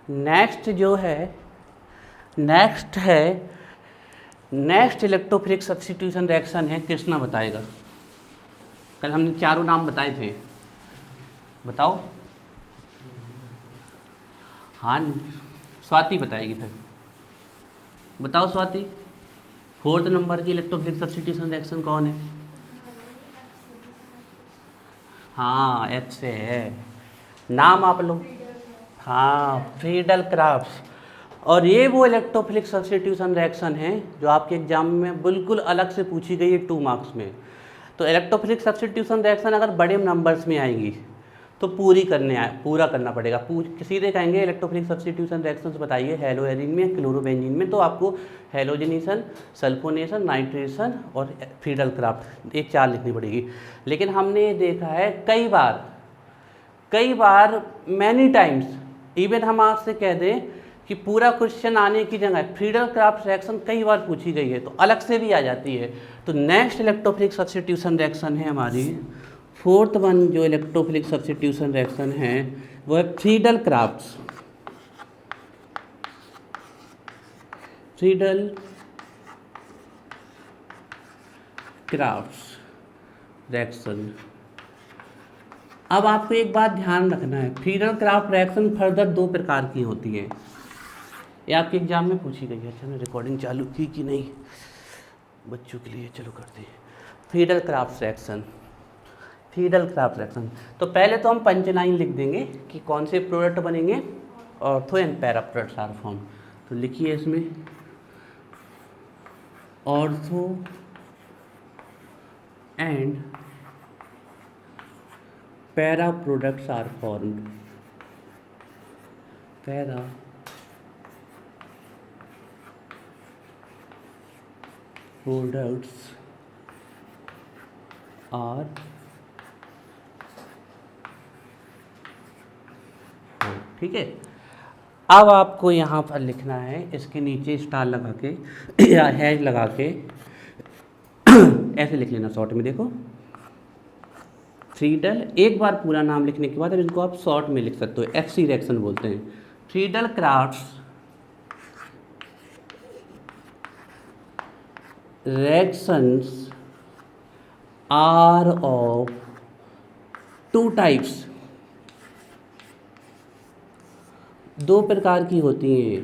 Next जो है next electrophilic substitution reaction है, कृष्णा बताएगा। कल हमने चारों नाम बताए थे, बताओ। हाँ, स्वाति बताएगी फिर। बताओ स्वाति, 4th नंबर की इलेक्ट्रोफिलिक सब्स्टिट्यूशन रिएक्शन कौन है? हाँ, H से है। नाम आप लोग, हाँ, फ्रीडल क्राफ्ट्स। और ये वो इलेक्ट्रोफिलिक सब्स्टिट्यूशन रिएक्शन है जो आपके एग्जाम में बिल्कुल अलग से पूछी गई है 2 मार्क्स में। तो इलेक्ट्रोफिलिक सब्स्टिट्यूशन रिएक्शन अगर बड़े नंबर्स में आएंगी तो पूरा करना पड़ेगा। सीधे कहेंगे इलेक्ट्रोफिलिक सब्स्टिट्यूशन रिएक्शंस बताइए हेलोएरिन में, क्लोरोबेंजीन में, तो आपको हेलोजनेशन, सल्फोनेशन, नाइट्रेशन और फ्रीडल क्राफ्ट, ये 4 लिखनी पड़ेगी। लेकिन हमने ये देखा है कई बार मैनी टाइम्स, इवन हम आपसे कह दें कि पूरा क्वेश्चन आने की जगह फ्रीडल क्राफ्ट रिएक्शन कई बार पूछी गई है तो अलग से भी आ जाती है। तो नेक्स्ट इलेक्ट्रोफिलिक सब्स्टिट्यूशन रिएक्शन है हमारी 4th वन, जो इलेक्ट्रोफिलिक सब्स्टिट्यूशन रिएक्शन है वो है फ्रीडल क्राफ्ट्स रिएक्शन। अब आपको एक बात ध्यान रखना है, फ्रीडल क्राफ्ट रिएक्शन फर्दर 2 प्रकार की होती है। ये आपके एग्जाम में पूछी गई है। अच्छा, मैंने रिकॉर्डिंग चालू की कि नहीं बच्चों के लिए, चलो करते हैं। फ्रीडल क्राफ्ट रिएक्शन तो पहले तो हम पंचलाइन लिख देंगे कि कौन से प्रोडक्ट बनेंगे, ortho and para products are form. तो लिखिए इसमें ortho and para products are formed. Para products are, ठीक है। अब आपको यहाँ पर लिखना है, इसके नीचे स्टार लगा के या हैश लगा के ऐसे लिख लेना शॉर्ट में। देखो फ्रीडल, एक बार पूरा नाम लिखने के बाद अब इसको आप शॉर्ट में लिख सकते हो, FC रिएक्शन बोलते हैं। Friedel Crafts reactions are of 2 types, 2 प्रकार की होती हैं।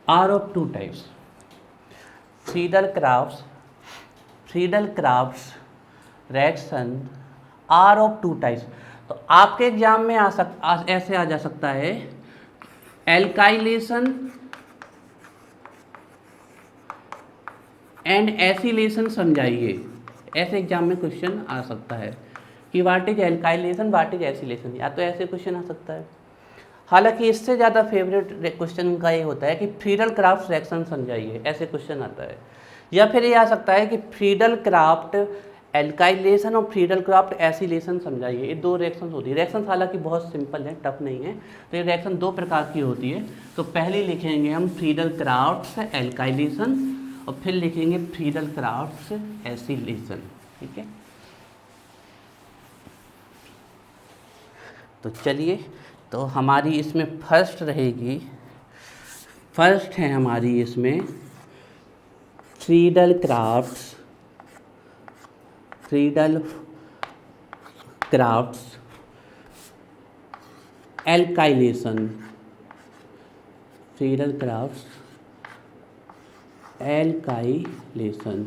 Are of 2 types, Friedel Crafts reaction are of 2 types. तो आपके एग्जाम में ऐसे आ जा सकता है, एल्काइलेशन एंड एसिलेशन समझाइए। ऐसे एग्जाम में क्वेश्चन आ सकता है कि what is alkylation, what is acylation, या तो ऐसे क्वेश्चन आ सकता है। हालांकि इससे ज़्यादा फेवरेट क्वेश्चन का ये होता है कि फ्रीडल क्राफ्ट रिएक्शन समझाइए, ऐसे क्वेश्चन आता है। या फिर ये आ सकता है कि फ्रीडल क्राफ्ट एल्काइलेशन और फ्रीडल क्राफ्ट एसिलेशन समझाइए। ये 2 रिएक्शन होती है। रिएक्शन हालांकि बहुत सिंपल है, टफ नहीं है। तो ये रिएक्शन 2 प्रकार की होती है। तो पहले लिखेंगे हम फ्रीडल क्राफ्ट एल्काइलेशन और फिर लिखेंगे फ्रीडल क्राफ्ट एसिलेशन, ठीक है। तो चलिए, तो हमारी इसमें फर्स्ट है हमारी इसमें Friedel crafts alkylation. Friedel crafts alkylation.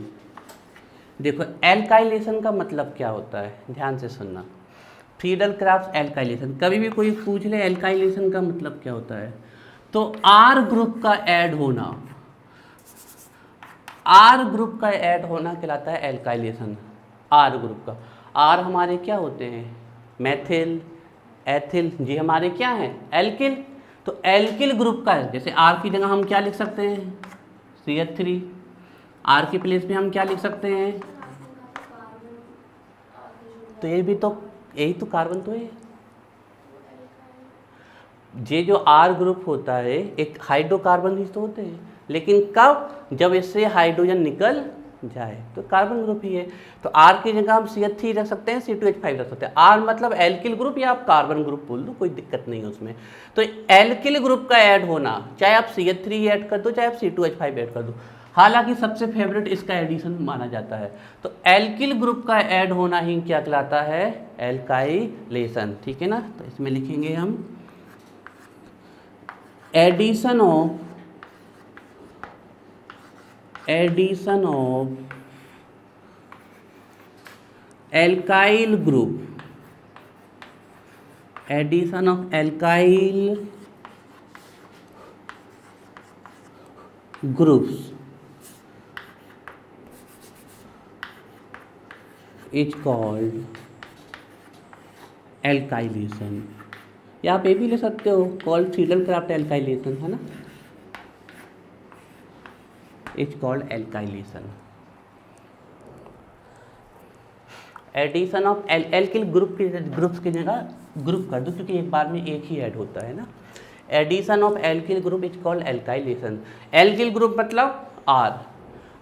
देखो एल्काइलेशन का मतलब क्या होता है, ध्यान से सुनना। फ्रीडल क्राफ्ट एल्काइलेशन, कभी भी कोई पूछ ले एल्काइलेशन का मतलब क्या होता है, तो R ग्रुप का ऐड होना कहलाता है एल्काइलेशन। R ग्रुप का, R हमारे क्या होते हैं, मैथिल, एथिल, जी हमारे क्या है, एल्किल। तो एल्किल ग्रुप का है, जैसे R की जगह हम क्या लिख सकते हैं, CH3। R की प्लेस पे हम क्या लिख सकते हैं, तो ये भी तो यही तो कार्बन तो है। ये जो R ग्रुप होता है एक हाइड्रोकार्बन ही तो होते हैं, लेकिन कब, जब इससे हाइड्रोजन निकल जाए, तो कार्बन ग्रुप ही है। तो R की जगह हम CH3 रख सकते हैं, C2H5 रख सकते हैं। R मतलब एल्किल ग्रुप या आप कार्बन ग्रुप बोल दो, कोई दिक्कत नहीं है उसमें। तो एल्किल ग्रुप का ऐड होना, चाहे आप CH3 ऐड कर दो चाहे आप C2H5 ऐड कर दो, हालांकि सबसे फेवरेट इसका एडिशन माना जाता है। तो एल्किल ग्रुप का ऐड होना ही क्या कहलाता है, एल्काइलेशन, ठीक है ना। तो इसमें लिखेंगे हम addition of alkyl group, addition of alkyl groups is called alkylation, या आप ये भी ले सकते हो कॉल्ड फ्रीडल-क्राफ्ट एल्काइलेशन, है ना, is called alkylation. Addition of alkyl groups की जगह ग्रुप कर दो, क्योंकि एक बार में एक ही ऐड होता है ना। Addition of alkyl group is called alkylation. Alkyl group मतलब R,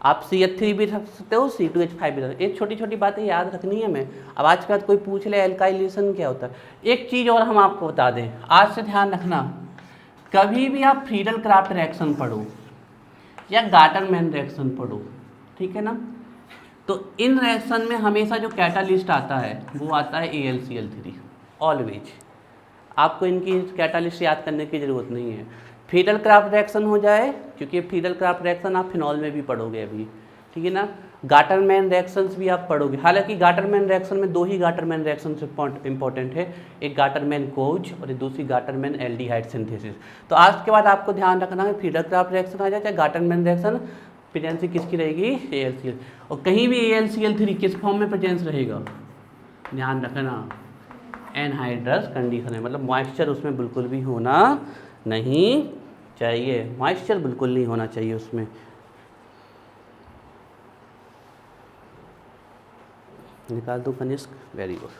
आप CH3 भी रख सकते हो, C2H5 भी रख सकते हो। एक छोटी छोटी बातें याद रखनी है हमें। अब आज के बाद कोई पूछ ले एल्काइलेशन क्या होता है, एक चीज़ और हम आपको बता दें, आज से ध्यान रखना, कभी भी आप फ्रीडल-क्राफ्ट रिएक्शन पढ़ो या गार्टनमैन रिएक्शन पढ़ो, ठीक है ना, तो इन रिएक्शन में हमेशा जो कैटालिस्ट आता है वो आता है AlCl3 ऑलवेज। आपको इनकी कैटालिस्ट याद करने की ज़रूरत नहीं है। फ्रीडल-क्राफ्ट रिएक्शन हो जाए, क्योंकि फ्रीडल-क्राफ्ट रिएक्शन आप फिनॉल में भी पढ़ोगे अभी, ठीक है ना। गार्टनमैन रिएक्शंस भी आप पढ़ोगे, हालांकि गार्टनमैन रिएक्शन में दो ही गार्टनमैन रिएक्शन इंपॉर्टेंट है, एक गार्टनमैन कोच और एक दूसरी गार्टनमैन एल्डिहाइड सिंथेसिस। तो आज के बाद आपको ध्यान रखना है फ्रीडल-क्राफ्ट रिएक्शन आ जाए चाहे गार्टनमैन रिएक्शन, प्रेजेंसी किसकी रहेगी, AlCl, और कहीं भी AlCl3 किस फॉर्म में प्रेजेंस रहेगा, ध्यान रखना, एनहाइड्रस कंडीशन है, मतलब मॉइस्चर उसमें बिल्कुल भी होना नहीं चाहिए, मॉइस्चर बिल्कुल नहीं होना चाहिए उसमें। निकाल दो कनिष्क, वेरी गुड,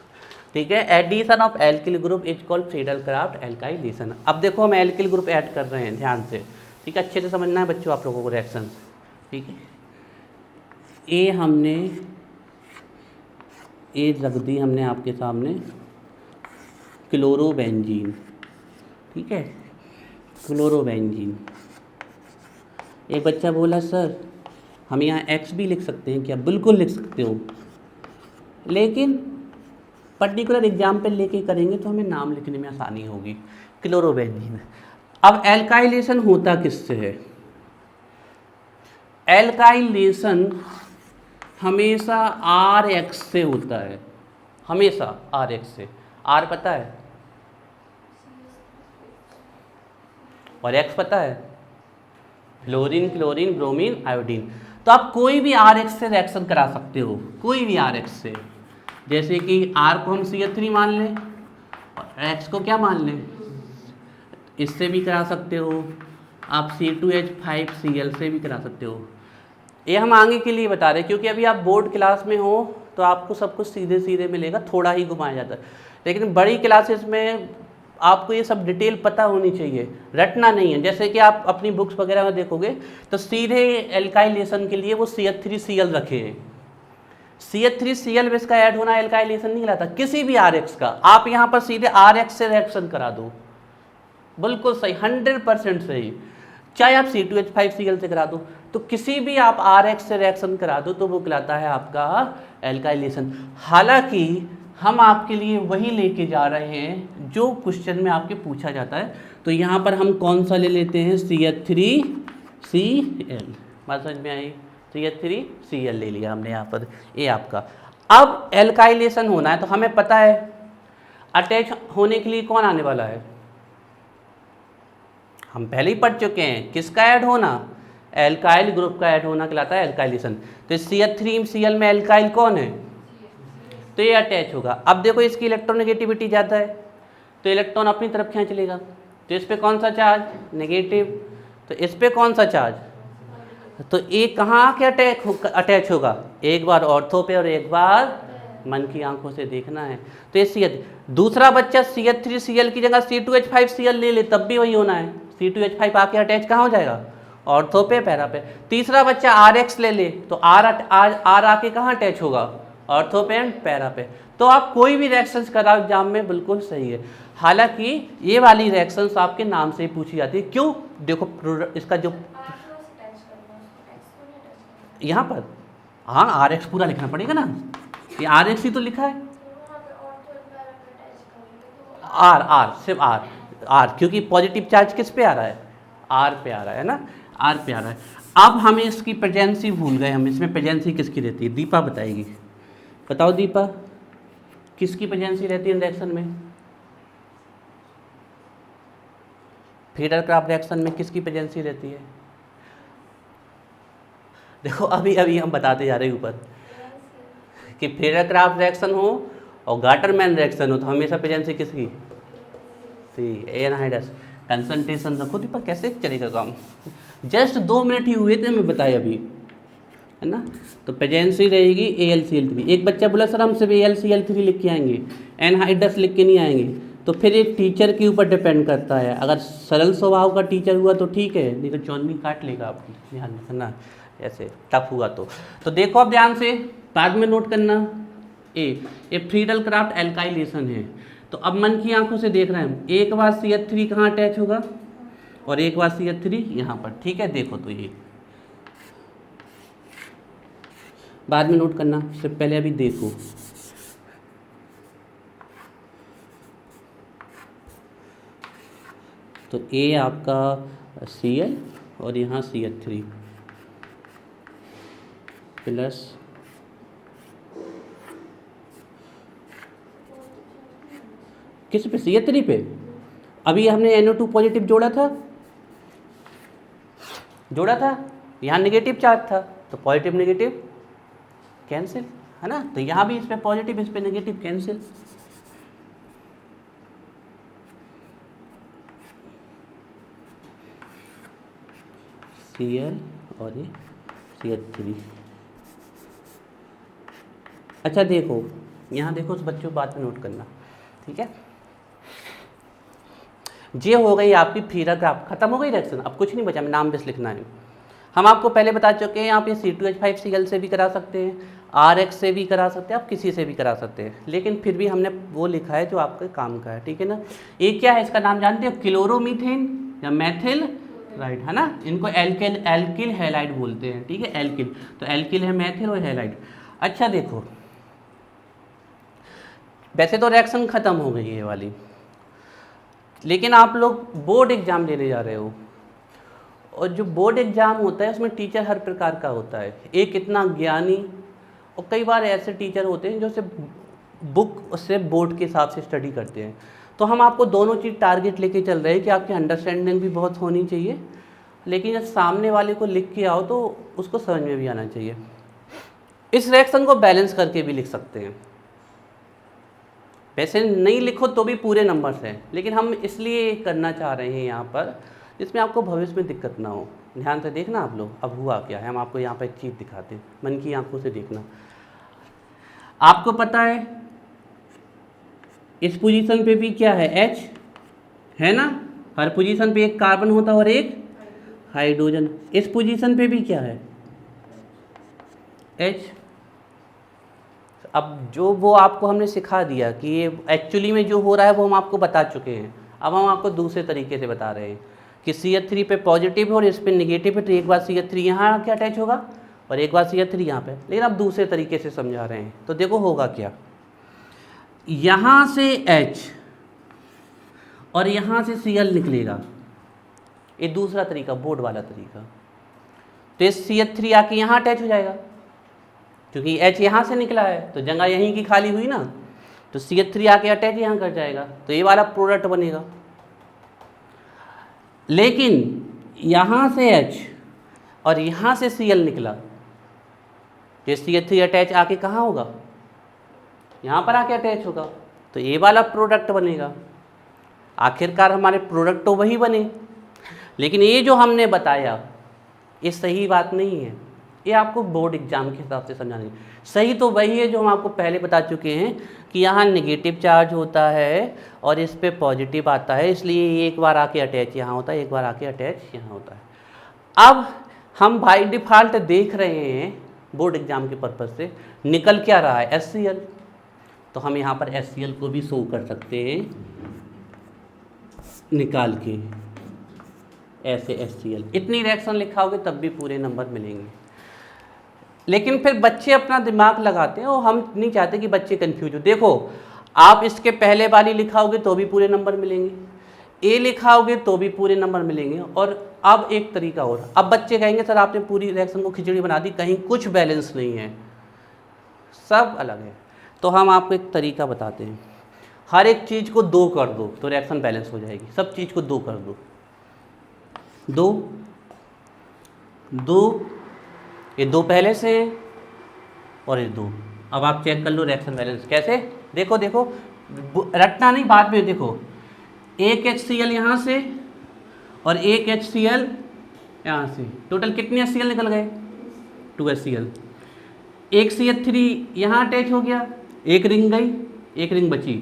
ठीक है। Addition of alkyl group is called Friedel Craft alkylation. अब देखो हम एल्किल ग्रुप ऐड कर रहे हैं, ध्यान से, ठीक है, अच्छे से समझना है बच्चों आप लोगों को रिएक्शन, ठीक है। ए रख दी हमने आपके सामने क्लोरोबेंजीन, ठीक है, क्लोरोबेंजीन। एक बच्चा बोला सर हम यहाँ X भी लिख सकते हैं क्या, बिल्कुल लिख सकते हो, लेकिन पर्टिकुलर एग्जाम्पल लेके करेंगे तो हमें नाम लिखने में आसानी होगी। क्लोरोबेंजीन। अब एल्काइलेशन होता किससे है, एल्काइलेशन हमेशा RH से होता है, हमेशा RH से। R पता है और X पता है, फ्लोरीन, क्लोरीन, ब्रोमीन, आयोडीन। तो आप कोई भी RH से रिएक्शन करा सकते हो, कोई भी RH से, जैसे कि R को हम CH3 मान लें और X को क्या मान लें, इससे भी करा सकते हो, आप C2H5Cl से भी करा सकते हो। ये हम आगे के लिए बता रहे हैं, क्योंकि अभी आप बोर्ड क्लास में हो तो आपको सब कुछ सीधे सीधे मिलेगा, थोड़ा ही घुमाया जाता है, लेकिन बड़ी क्लासेस में आपको ये सब डिटेल पता होनी चाहिए, रटना नहीं है। जैसे कि आप अपनी बुक्स वगैरह में देखोगे तो सीधे एल्काइलेशन के लिए वो CH3Cl रखे हैं, CH3Cl में इसका ऐड होना एल्काइलेशन नहीं कहलाता, किसी भी RH का। आप यहाँ पर सीधे RH से रिएक्शन करा दो, बिल्कुल सही, 100% सही, चाहे आप C2H5Cl से करा दो, तो किसी भी आप RH से रिएक्शन करा दो तो वो कहलाता है आपका एल्काइलेशन। हालांकि हम आपके लिए वही लेके जा रहे हैं जो क्वेश्चन में आपके पूछा जाता है। तो यहाँ पर हम कौन सा ले लेते हैं, CH3Cl, बात समझ में आई, CH3Cl ले लिया हमने यहाँ पर, ये आपका। अब एल्काइलेशन होना है तो हमें पता है अटैच होने के लिए कौन आने वाला है, हम पहले ही पढ़ चुके हैं, किसका ऐड होना, एल्काइल ग्रुप का ऐड होना कहलाता है एल्काइलेशन। तो CH3Cl में एल्काइल कौन है, तो ये अटैच होगा। अब देखो इसकी इलेक्ट्रोनेगेटिविटी ज़्यादा है तो इलेक्ट्रॉन अपनी तरफ खींच लेगा, तो इस पे कौन सा चार्ज, नेगेटिव, तो इस पे कौन सा चार्ज, तो ये कहाँ आके अटैच होगा, एक बार ऑर्थो पे और एक बार मन की आंखों से देखना है। तो ये CH, दूसरा बच्चा CH3Cl की जगह C2H5Cl ले ले तब भी वही होना है, C2H5 आके अटैच कहाँ हो जाएगा, ऑर्थो पे पैरा पे। तीसरा बच्चा आर एक्स ले ले तो आर आके कहाँ अटैच होगा, ऑर्थो पे एंड पैरा पे। तो आप कोई भी रिएक्शंस कराओ एग्जाम में बिल्कुल सही है। हालांकि ये वाली रिएक्शंस आपके नाम से ही पूछी जाती है। क्यों, देखो इसका जो यहाँ पर हाँ आर एक्स पूरा लिखना पड़ेगा ना, ये आर एक्स ही तो लिखा है। आर सिर्फ आर क्योंकि पॉजिटिव चार्ज किस पे आ रहा है, आर पे आ रहा है ना, आर पे आ रहा है। अब हमें इसकी प्रेजेंसी भूल गए हम, इसमें प्रेजेंसी किसकी रहती है, दीपा बताएगी। बताओ दीपा, किसकी प्रेजेंसी रहती है रिएक्शन में, फ्रीडल क्राफ्ट रिएक्शन में किसकी प्रेजेंसी रहती है। देखो अभी हम बताते जा रहे हैं ऊपर कि फ्रीडल क्राफ्ट रिएक्शन हो और गाटरमैन रिएक्शन हो तो हमेशा प्रेजेंसी किसकी, एनहाइड्रस। कंसंट्रेशन रखो दीपक, कैसे चलेगा काम, जस्ट 2 मिनट ही हुए थे मैं बताया अभी, है ना। तो प्रेजेंसी रहेगी AlCl3। एक बच्चा बोला सर हम सिर्फ AlCl3 लिख के आएंगे, एनहाइड्रस लिख के नहीं आएंगे। तो फिर एक टीचर के ऊपर डिपेंड करता है, अगर सरल स्वभाव का टीचर हुआ तो ठीक है, नहीं तो चौनवी काट लेगा आपकी, ध्यान रखना ऐसे टफ हुआ तो देखो अब ध्यान से बाद में नोट करना। ये फ्रीडल क्राफ्ट एल्काइलेशन है। तो अब मन की आंखों से देख रहे हैं, एक बार CH3 कहाँ अटैच होगा और एक बार CH3 यहाँ पर, ठीक है। देखो तो ये बाद में नोट करना, सिर्फ पहले अभी देखो। तो ए आपका Cl और यहाँ CH3 प्लस किस पे, CH3 पे। अभी हमने NO2 पॉजिटिव जोड़ा था, यहाँ नेगेटिव चार्ज था तो पॉजिटिव नेगेटिव कैंसिल, है ना। तो यहाँ भी इस पे पॉजिटिव इस पे नेगेटिव कैंसिल। Cl और ये CH3। अच्छा देखो यहाँ देखो, उस बच्चों को बात में नोट करना, ठीक है। ये हो गई आपकी फ्रीडल क्राफ्ट, खत्म हो गई रिएक्शन, अब कुछ नहीं बचा, मैं नाम बस लिखना है। हम आपको पहले बता चुके हैं, आप ये C2H5Cl से भी करा सकते हैं, RX से भी करा सकते हैं, आप किसी से भी करा सकते हैं, लेकिन फिर भी हमने वो लिखा है जो आपके काम का है, ठीक है ना। ये क्या है, इसका नाम जानते हो, क्लोरोमीथेन या मैथिल, राइट, है ना। इनको एल्किल हैलाइड बोलते हैं, ठीक है, एल्किल। तो एल्किल है मैथिल और हैलाइड। अच्छा देखो, वैसे तो रिएक्शन ख़त्म हो गई है ये वाली, लेकिन आप लोग बोर्ड एग्ज़ाम देने जा रहे हो, और जो बोर्ड एग्ज़ाम होता है उसमें टीचर हर प्रकार का होता है। एक इतना ज्ञानी, और कई बार ऐसे टीचर होते हैं जो सिर्फ बुक से बोर्ड के हिसाब से स्टडी करते हैं। तो हम आपको दोनों चीज़ टारगेट लेके चल रहे हैं कि आपकी अंडरस्टैंडिंग भी बहुत होनी चाहिए, लेकिन जब सामने वाले को लिख के आओ तो उसको समझ में भी आना चाहिए। इस रिएक्शन को बैलेंस करके भी लिख सकते हैं, वैसे नहीं लिखो तो भी पूरे नंबर्स हैं, लेकिन हम इसलिए करना चाह रहे हैं यहाँ पर जिसमें आपको भविष्य में दिक्कत ना हो। ध्यान से देखना आप लोग, अब हुआ क्या है, हम आपको यहाँ पर एक चीज़ दिखाते हैं, मन की आंखों से देखना। आपको पता है इस पोजीशन पे भी क्या है, H है ना, हर पोजीशन पे एक कार्बन होता है और एक हाइड्रोजन। इस पोजीशन पे भी क्या है, H। अब जो वो आपको हमने सिखा दिया कि ये एक्चुअली में जो हो रहा है वो हम आपको बता चुके हैं, अब हम आपको दूसरे तरीके से बता रहे हैं कि CH3 पे पॉजिटिव है और इस पे नेगेटिव है, तो एक बार CH3 यहाँ आके अटैच होगा और एक बार CH3 यहाँ पे, लेकिन अब दूसरे तरीके से समझा रहे हैं। तो देखो होगा क्या, यहाँ से H और यहाँ से Cl निकलेगा, ये दूसरा तरीका, बोर्ड वाला तरीका। तो इस CH3 आके यहाँ अटैच हो जाएगा, क्योंकि H यहाँ से निकला है तो जगह यहीं की खाली हुई ना, तो CH3 आके अटैच यहाँ कर जाएगा, तो ये वाला प्रोडक्ट बनेगा। लेकिन यहाँ से H और यहाँ से Cl निकला, तो CH3 अटैच आके कहाँ होगा, यहाँ पर आके अटैच होगा, तो ये वाला प्रोडक्ट बनेगा। आखिरकार हमारे प्रोडक्ट तो वही बने, लेकिन ये जो हमने बताया ये सही बात नहीं है, ये आपको बोर्ड एग्जाम के हिसाब से समझानी। सही तो वही है जो हम आपको पहले बता चुके हैं कि यहाँ नेगेटिव चार्ज होता है और इस पे पॉजिटिव आता है, इसलिए एक बार आके अटैच यहाँ होता है, एक बार आके अटैच यहाँ होता है। अब हम बाई डिफ़ॉल्ट देख रहे हैं बोर्ड एग्जाम के पर्पज़ से निकल क्या रहा है HCl, तो हम यहाँ पर HCl को भी शो कर सकते हैं निकाल के ऐसे HCl। इतनी रिएक्शन लिखाओगे तब भी पूरे नंबर मिलेंगे। लेकिन फिर बच्चे अपना दिमाग लगाते हैं और हम नहीं चाहते कि बच्चे कंफ्यूज हो। देखो आप इसके पहले वाली लिखाओगे तो भी पूरे नंबर मिलेंगे, ए लिखाओगे तो भी पूरे नंबर मिलेंगे। और अब एक तरीका और, अब बच्चे कहेंगे सर आपने पूरी रिएक्शन को खिचड़ी बना दी, कहीं कुछ बैलेंस नहीं है, सब अलग है। तो हम आपको एक तरीका बताते हैं, हर एक चीज़ को 2 कर दो तो रिएक्शन बैलेंस हो जाएगी। सब चीज़ को 2 कर दो, 2 2, ये 2 पहले से हैं और ये 2। अब आप चेक कर लो रिएक्शन बैलेंस कैसे। देखो देखो रटना नहीं, बाद में देखो, एक HCl यहाँ से और एक HCl यहाँ से, टोटल कितने HCl निकल गए 2 HCl। एक CH3 यहाँ अटैच हो गया, एक रिंग गई, एक रिंग बची,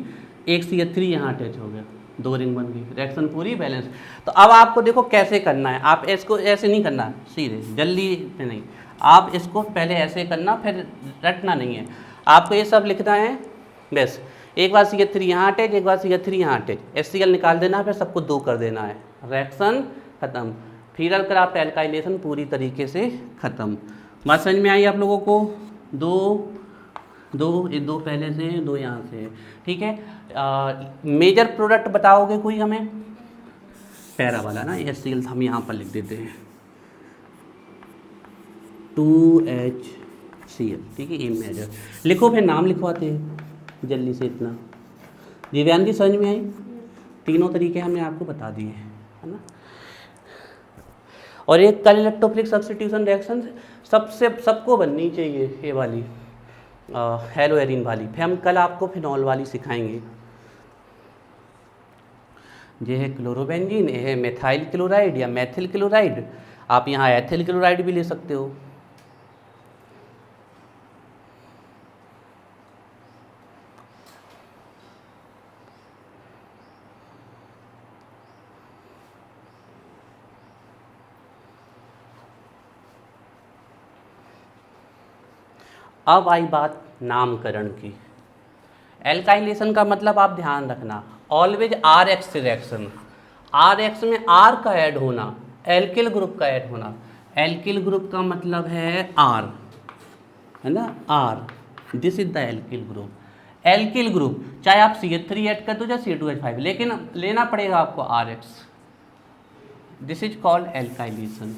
एक CH3 यहाँ अटैच हो गया, 2 रिंग बन गई, रिएक्शन पूरी बैलेंस। तो अब आपको देखो कैसे करना है, आप इसको ऐसे नहीं करना सीधे जल्दी से नहीं, आप इसको पहले ऐसे करना, फिर रटना नहीं है आपको, ये सब लिखना है बस। एक बार CH3 यहाँ अटैच, एक बार CH3 यहाँ अटैच, HCl निकाल देना है, फिर सबको 2 कर देना है, रिएक्शन ख़त्म। फ्रीडल क्राफ्ट एल्काइलेशन पूरी तरीके से ख़त्म। बात समझ में आई आप लोगों को? 2 ये 2 पहले से हैं, 2 यहाँ से हैं, ठीक है। मेजर प्रोडक्ट बताओगे कोई हमें, पैरा वाला ना HCl हम यहाँ पर लिख देते हैं 2HCl, ठीक है, ये मेजर लिखो, फिर नाम लिखवाते हैं जल्दी से। इतना दिव्यांग की समझ में आई? तीनों तरीके हमने आपको बता दिए, है ना। और एक कल इलेक्ट्रोफिलिक सब्स्टिट्यूशन रिएक्शन सबको बननी चाहिए, ये वाली हेलोएरिन वाली। फिर हम कल आपको फिनॉल वाली सिखाएंगे। ये है क्लोरोबेंजीन, ये है मेथाइल क्लोराइड या मेथिल क्लोराइड, आप यहाँ एथिल क्लोराइड भी ले सकते हो। अब आई बात नामकरण की। एल्काइलेशन का मतलब आप ध्यान रखना, ऑलवेज RH रिएक्शन, RH में R का ऐड होना, एल्किल ग्रुप का ऐड होना। एल्किल ग्रुप का मतलब है R, है ना, R, this is the alkyl group. Alkyl group चाहे आप CH3 ऐड कर दो या C2H5, लेकिन लेना पड़ेगा आपको RH, this is called alkylation.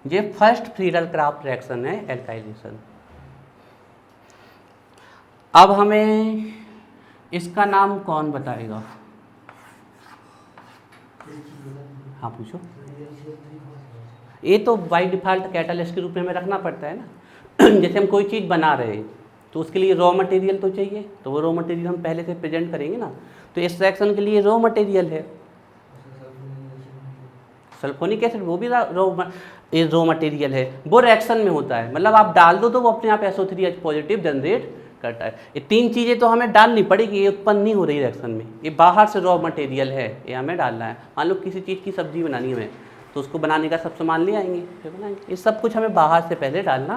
ये फर्स्ट फ्रीडल क्राफ्ट रिएक्शन है एल्काइलेशन। अब हमें इसका नाम कौन बताएगा? हाँ पूछो। ये तो बाय डिफ़ॉल्ट कैटालिस्ट के रूप में हमें रखना पड़ता है ना। जैसे हम कोई चीज़ बना रहे हैं तो उसके लिए रॉ मटेरियल तो चाहिए, तो वो रॉ मटेरियल हम पहले से प्रेजेंट करेंगे ना। तो इस रिएक्शन के लिए रॉ मटेरियल है सल्फोनिक एसिड, वो भी रॉ मटेरियल है, वो रिएक्शन में होता है। मतलब आप डाल दो तो वो अपने आप SO3H पॉजिटिव जनरेट करता है। ये 3 चीज़ें तो हमें डालनी पड़ेगी, ये उत्पन्न नहीं हो रही रिएक्शन में, ये बाहर से रॉ मटेरियल है, ये हमें डालना है। मान लो किसी चीज़ की सब्जी बनानी है हमें, तो उसको बनाने का सब सामान ले आएंगे, फिर बनाएंगे। ये सब कुछ हमें बाहर से पहले डालना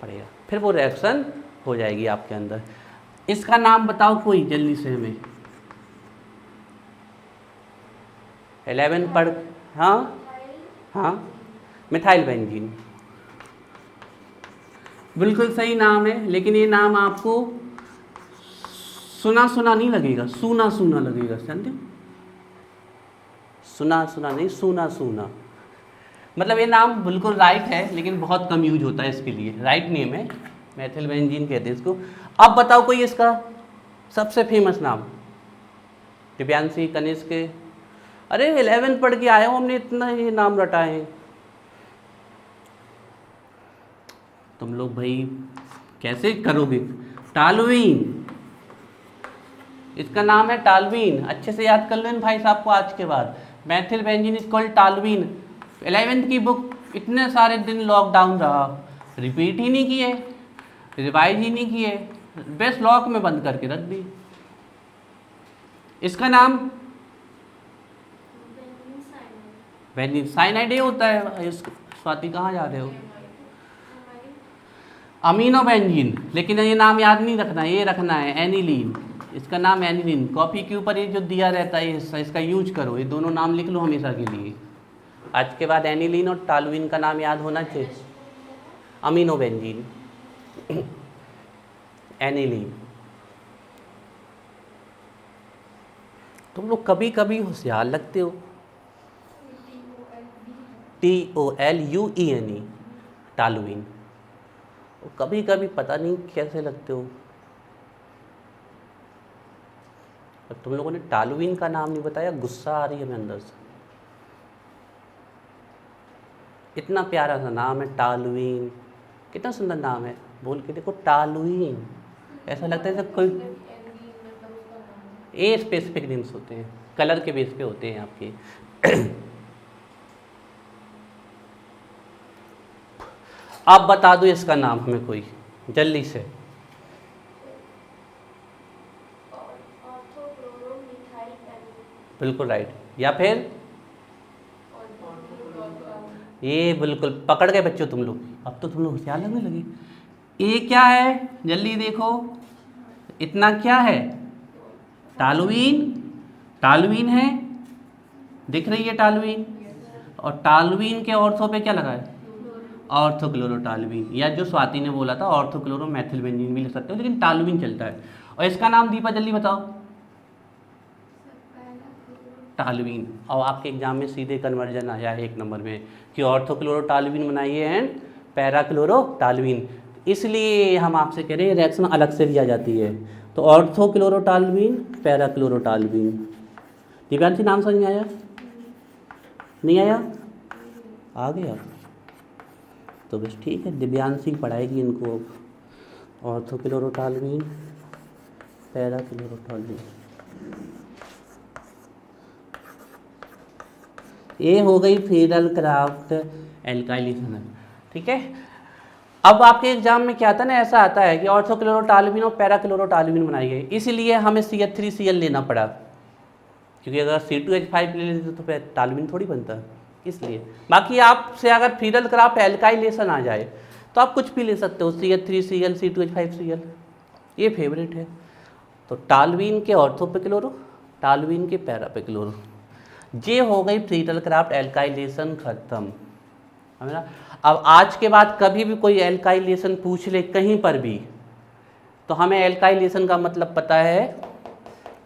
पड़ेगा, फिर वो रिएक्शन हो जाएगी आपके अंदर। इसका नाम बताओ कोई जल्दी से हमें। 11 पढ़, हाँ हाँ, मिथाइल बेंजीन, बिल्कुल सही नाम है। लेकिन ये नाम आपको सुना सुना नहीं लगेगा, सूना सूना लगेगा, समझे? सुना सुना नहीं, सूना सूना। मतलब ये नाम बिल्कुल राइट है, लेकिन बहुत कम यूज होता है इसके लिए, राइट नेम है, मेथिल बेंजीन कहते हैं इसको। अब बताओ कोई इसका सबसे फेमस नाम। दिव्यांशी, कनिष्क, अरे 11 पढ़ के आया हूँ, हमने इतना ये नाम रटाए हैं। तुम लोग भाई कैसे करोगे? टालवीन, इसका नाम है टालवीन, अच्छे से याद कर लो इन भाई साहब को आज के बाद। Methyl benzene is called टालवीन। 11th की बुक इतने सारे दिन लॉकडाउन रहा, रिपीट ही नहीं किए, रिवाइज ही नहीं किए, बेस्ट लॉक में बंद करके रख दी। इसका नाम बेंजीन साइनाइड ये होता है। स्वाति कहाँ जा रहे हो? अमीनो बेंजीन, लेकिन ये नाम याद नहीं रखना, ये रखना है एनिलीन। इसका नाम एनिलीन, कॉपी के ऊपर ये जो दिया रहता है हिस्सा, इसका यूज करो, ये दोनों नाम लिख लो हमेशा के लिए। आज के बाद एनिलीन और टॉलुइन का नाम याद होना चाहिए। Amino benzene, aniline. तुम लोग कभी कभी होशियार लगते हो। TOLUENE, toluene. कभी कभी पता नहीं कैसे लगते हो। अब तुम लोगों ने टॉलुइन का नाम नहीं बताया, गुस्सा आ रही है मेरे अंदर से। इतना प्यारा सा नाम है टॉलुइन, कितना सुंदर नाम है। बोल के देखो टॉलुइन, ऐसा लगता है जैसे कोई ए स्पेसिफिक नेम्स होते हैं, कलर के बेस पे होते हैं आपके। आप बता दो इसका नाम हमें कोई जल्दी से। बिल्कुल राइट। या फिर ये बिल्कुल पकड़ गए बच्चों तुम लोग। अब तो तुम लोग होशियार लगने लगे। ये क्या है जल्दी देखो, इतना क्या है? टॉलुइन, टॉलुइन है, दिख रही है टॉलुइन। और टॉलुइन के ऑर्थो पे क्या लगा है? ऑर्थोक्लोरोटॉलुइन, या जो स्वाति ने बोला था ऑर्थोक्लोरोमेथिलबेंजीन भी लिख सकते हो, लेकिन टॉलुइन चलता है। और इसका नाम दीपा जल्दी बताओ। टॉलुइन। और आपके एग्जाम में सीधे कन्वर्जन आया है 1 नंबर में कि ऑर्थोक्लोरोटॉलुइन बनाइए एंड पैराक्लोरोटॉलुइन। इसलिए हम आपसे कह रहे हैं रिएक्शन अलग से भी आ जाती है। तो ऑर्थोक्लोरोटॉलुइन, पैराक्लोरोटॉलुइन। दिव्यांशी नाम समझ में आया? नहीं आया? आ गया तो बस ठीक है, दिव्यांशी पढ़ाएगी इनको। ऑर्थोक्लोरोटॉलुइन, पैराक्लोरोटॉलुइन। ये हो गई फ्रीडल क्राफ्ट एल्काइलेशन। ठीक है। अब आपके एग्जाम में क्या आता है ना, ऐसा आता है कि ऑर्थोक्लोरोटॉलुइन और पैराक्लोरोटॉलुइन बनाई गई, इसलिए हमें CH3Cl लेना पड़ा, क्योंकि अगर C2H5 ले लेते तो फिर टॉलुइन थोड़ी बनता, इसलिए। बाकी आपसे अगर फ्रीडल क्राफ्ट एल्काइलेशन आ जाए तो आप कुछ भी ले सकते हो, CH3Cl, C2H5Cl, ये फेवरेट है। तो टॉलुइन के ऑर्थो पे क्लोरो, टॉलुइन के पैरा पे क्लोरो, ये हो गई फ्रीडल क्राफ्ट एल्काइलेशन खत्म, है ना। अब आज के बाद कभी भी कोई एल्काइलेशन पूछ ले कहीं पर भी, तो हमें एल्काइलेशन का मतलब पता है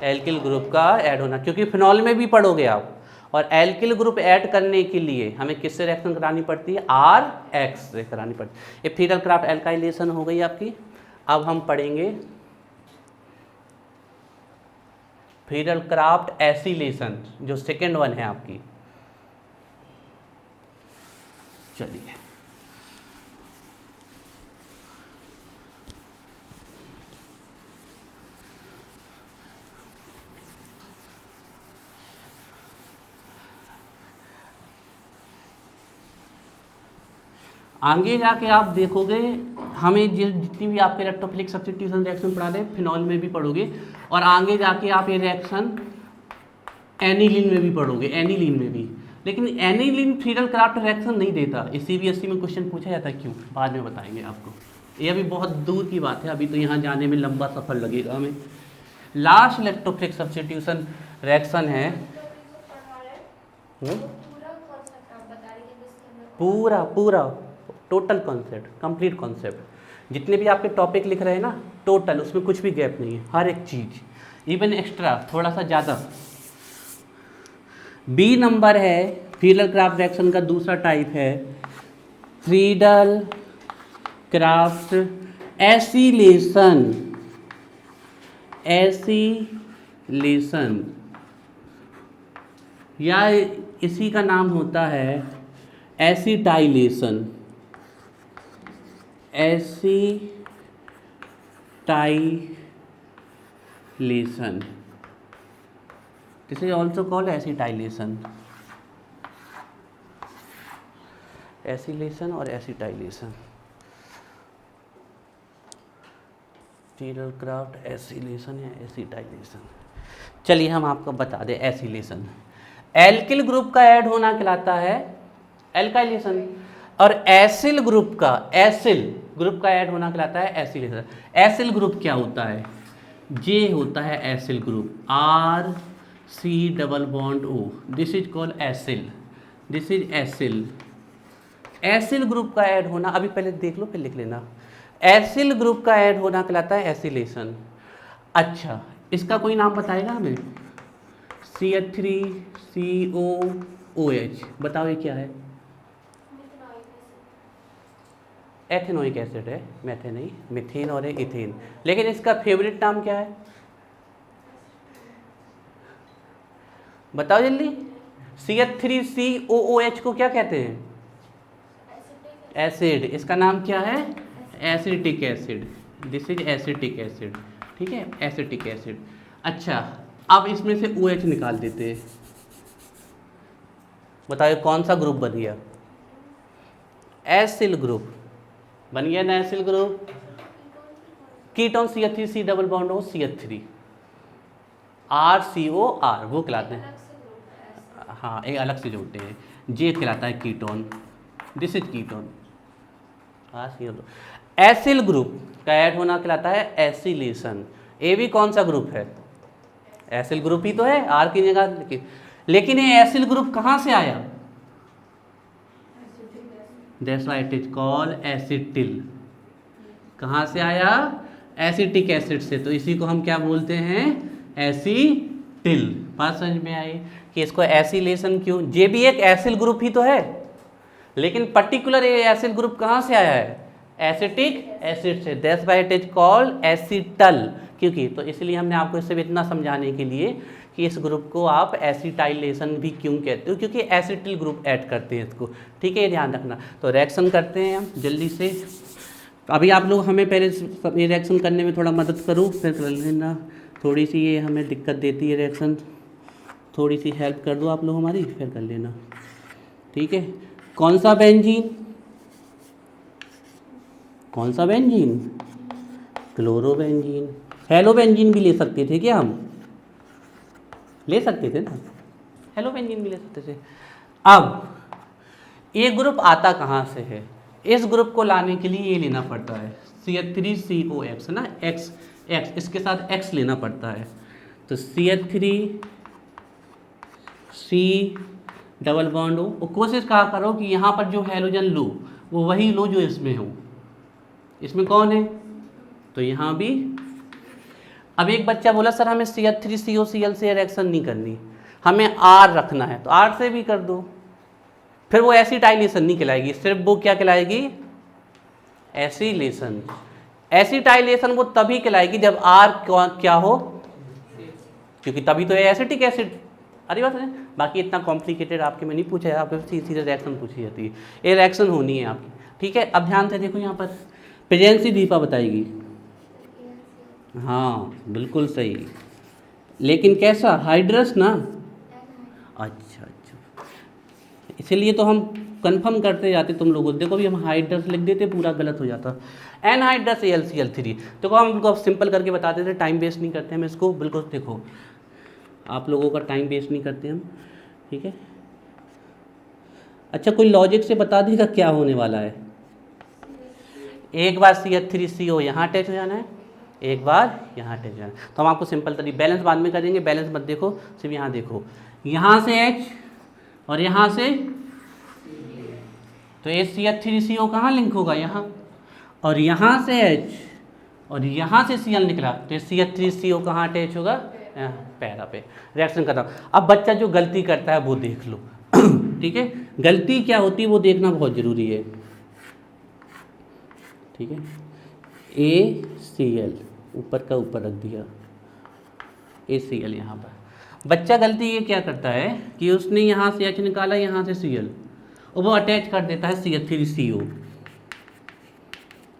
एल्किल ग्रुप का ऐड होना, क्योंकि फिनॉल में भी पढ़ोगे आप। और एल्किल ग्रुप ऐड करने के लिए हमें किससे रिएक्शन करानी पड़ती है? RH से करानी पड़ती है। ये फ्रीडल क्राफ्ट एल्काइलेशन हो गई आपकी। अब हम पढ़ेंगे फ्रीडल क्राफ्ट एसिलेशन, जो सेकेंड वन है आपकी। चलिए आगे जाके आप देखोगे, हमें जितनी भी आपके इलेक्ट्रोफिलिक सब्स्टिट्यूशन रिएक्शन पढ़ा रहे फिनॉल में भी पढ़ोगे, और आगे जाके आप ये रिएक्शन एनिलीन में भी पढ़ोगे, एनिलीन में भी। लेकिन एनिलीन फ्रीडल क्राफ्ट रिएक्शन नहीं देता। इस CBSE में क्वेश्चन पूछा जाता है, क्यों? बाद में बताएंगे आपको, ये अभी बहुत दूर की बात है, अभी तो यहाँ जाने में लंबा सफ़र लगेगा हमें। लास्ट इलेक्ट्रोफिलिक सब्स्टिट्यूशन रिएक्शन है, पूरा पूरा टोटल कॉन्सेप्ट, कंप्लीट कॉन्सेप्ट, जितने भी आपके टॉपिक लिख रहे हैं ना टोटल, उसमें कुछ भी गैप नहीं है, हर एक चीज़, इवन एक्स्ट्रा थोड़ा सा ज़्यादा। B नंबर है फ्रीडल क्राफ्ट रिएक्शन का दूसरा टाइप है फ्रीडल क्राफ्ट एसिलेशन, एसिलेशन, या इसी का नाम होता है acetylation, acetylation, this is also called acetylation, acylation और एसिटाइलेशन। फ्रीडल क्राफ्ट एसिलेशन या एसिटाइलेशन। चलिए हम आपको बता दें एसिलेशन। एल्किल ग्रुप का ऐड होना कहलाता है एल्काइलेशन, और एसिल ग्रुप का ऐड होना कहलाता है एसिलेशन। एसिल ग्रुप क्या होता है? जे होता है acyl group, R C double bond O, this is called acyl, this is acyl. Acyl group का ऐड होना, अभी पहले देख लो फिर लिख लेना। एसिल ग्रुप का ऐड होना कहलाता है एसिलेशन। अच्छा, इसका कोई नाम बताएगा हमें? CH3COOH, बताओ ये क्या है? एथेनोइक एसिड है, मेथेन नहीं, मिथेन और इथेन। लेकिन इसका फेवरेट नाम क्या है? बताओ जल्दी। CH3COOH को क्या कहते हैं? एसिड। इसका नाम क्या है? Acetic acid, this is acetic acid, ठीक है, एसिटिक एसिड। अच्छा, अब इसमें से OH निकाल देते हैं, बताइए कौन सा ग्रुप बन गया? एसिल ग्रुप बन गया ना, acyl group. Ketone CH3C double bond हो CH3, RCOR वो कहलाते हैं, हाँ एक अलग से जोड़ते हैं, जे कहलाता है ketone, this is ketone. Acyl group का ऐड होना कहलाता है एसिलेशन। ए भी कौन सा ग्रुप है? एसिल ग्रुप ही तो है, आर की जगह। लेकिन ये एसिल ग्रुप कहाँ से आया? That's why it is called acetyl. कहाँ से आया? एसिटिक एसिड से। तो इसी को हम क्या बोलते हैं? एसिटिल। बात समझ में आई कि इसको एसिलेशन क्यों? जे भी एक एसिल ग्रुप ही तो है, लेकिन पर्टिकुलर ये एसिल ग्रुप कहाँ से आया है? एसिटिक एसिड से। That's why it is called acetyl. क्योंकि तो इसलिए हमने आपको इससे इतना समझाने के लिए कि इस ग्रुप को आप एसिटाइलेशन भी क्यों कहते हो, क्योंकि एसिटिल ग्रुप ऐड करते हैं इसको, ठीक है, ये ध्यान रखना। तो रिएक्शन करते हैं हम जल्दी से। अभी आप लोग हमें पहले ये रिएक्शन करने में थोड़ा मदद करो, फिर कर लेना। थोड़ी सी ये हमें दिक्कत देती है रिएक्शन, थोड़ी सी हेल्प कर दो आप लोग हमारी, फिर कर लेना, ठीक है। कौन सा बेंजीन? कौन सा बेंजीन? क्लोरोबेंजीन। हेलोबेंजीन भी ले सकते थे क्या? हम ले सकते थे ना, हेलोबेंजीन भी ले सकते थे। अब ये ग्रुप आता कहाँ से है? इस ग्रुप को लाने के लिए ये लेना पड़ता है CH3COX है ना, X इसके साथ X लेना पड़ता है। तो CH3C डबल बॉन्ड हो, और कोशिश कहा करो कि यहाँ पर जो हैलोजन लो वो वही लो जो इसमें हो। इसमें कौन है? तो यहाँ भी। अब एक बच्चा बोला सर हमें CH3COCl से रिएक्शन नहीं करनी, हमें R रखना है, तो R से भी कर दो, फिर वो एसिटाइलेशन नहीं कहलाएगी, सिर्फ वो क्या कहलाएगी? एसिलेशन। एसिटाइलेशन वो तभी कहलाएगी जब R क्या हो, क्योंकि तभी तो है एसिटिक एसिड। अरे बात है, बाकी इतना कॉम्प्लिकेटेड आपके में नहीं पूछा है, आपके सीधे रिएक्शन पूछी जाती है, ये रिएक्शन होनी है आपकी, ठीक है। अब ध्यान से देखो यहाँ पर प्रेजेंसी दीपा बताएगी, हाँ बिल्कुल सही, लेकिन कैसा? हाइड्रस ना। अच्छा, इसीलिए तो हम कंफर्म करते जाते तुम लोगों को। देखो भी हम हाइड्रस लिख देते, पूरा गलत हो जाता। Anhydrous AlCl3। देखो हम बिल्कुल सिंपल करके बता देते, टाइम वेस्ट नहीं करते हम इसको, बिल्कुल देखो आप लोगों का टाइम वेस्ट नहीं करते हम, ठीक है। अच्छा, कोई लॉजिक से बता देगा क्या होने वाला है? एक बार CH3CO यहाँ अटैच हो जाना है, एक बार यहाँ अटैच हो जाना है। तो हम आपको सिंपल तरीके, बैलेंस बाद में करेंगे, बैलेंस मत देखो, सिर्फ यहाँ देखो, यहाँ से H और यहाँ से, तो ये CH3CO कहाँ लिंक होगा? यहाँ, और यहाँ से H और यहाँ से Cl निकला, तो ये CH3CO कहाँ अटैच होगा? पैरा पे। रिएक्शन करता हूँ। अब बच्चा जो गलती करता है वो देख लो ठीक है, गलती क्या होती है वो देखना बहुत ज़रूरी है, ठीक है। ACl ऊपर का ऊपर रख दिया, ACl यहाँ पर। बच्चा गलती ये क्या करता है कि उसने यहाँ से H निकाला, यहाँ से Cl, और वो अटैच कर देता है CH3CO।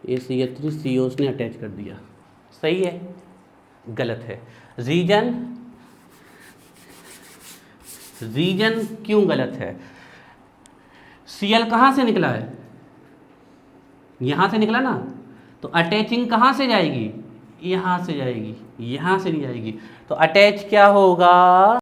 ये CH3CO उसने अटैच कर दिया, सही है? गलत है। रीजन क्यों गलत है? Cl कहाँ से निकला है? यहाँ से निकला ना, तो अटैचिंग कहाँ से जाएगी? यहाँ से जाएगी, यहाँ से नहीं जाएगी। तो अटैच क्या होगा,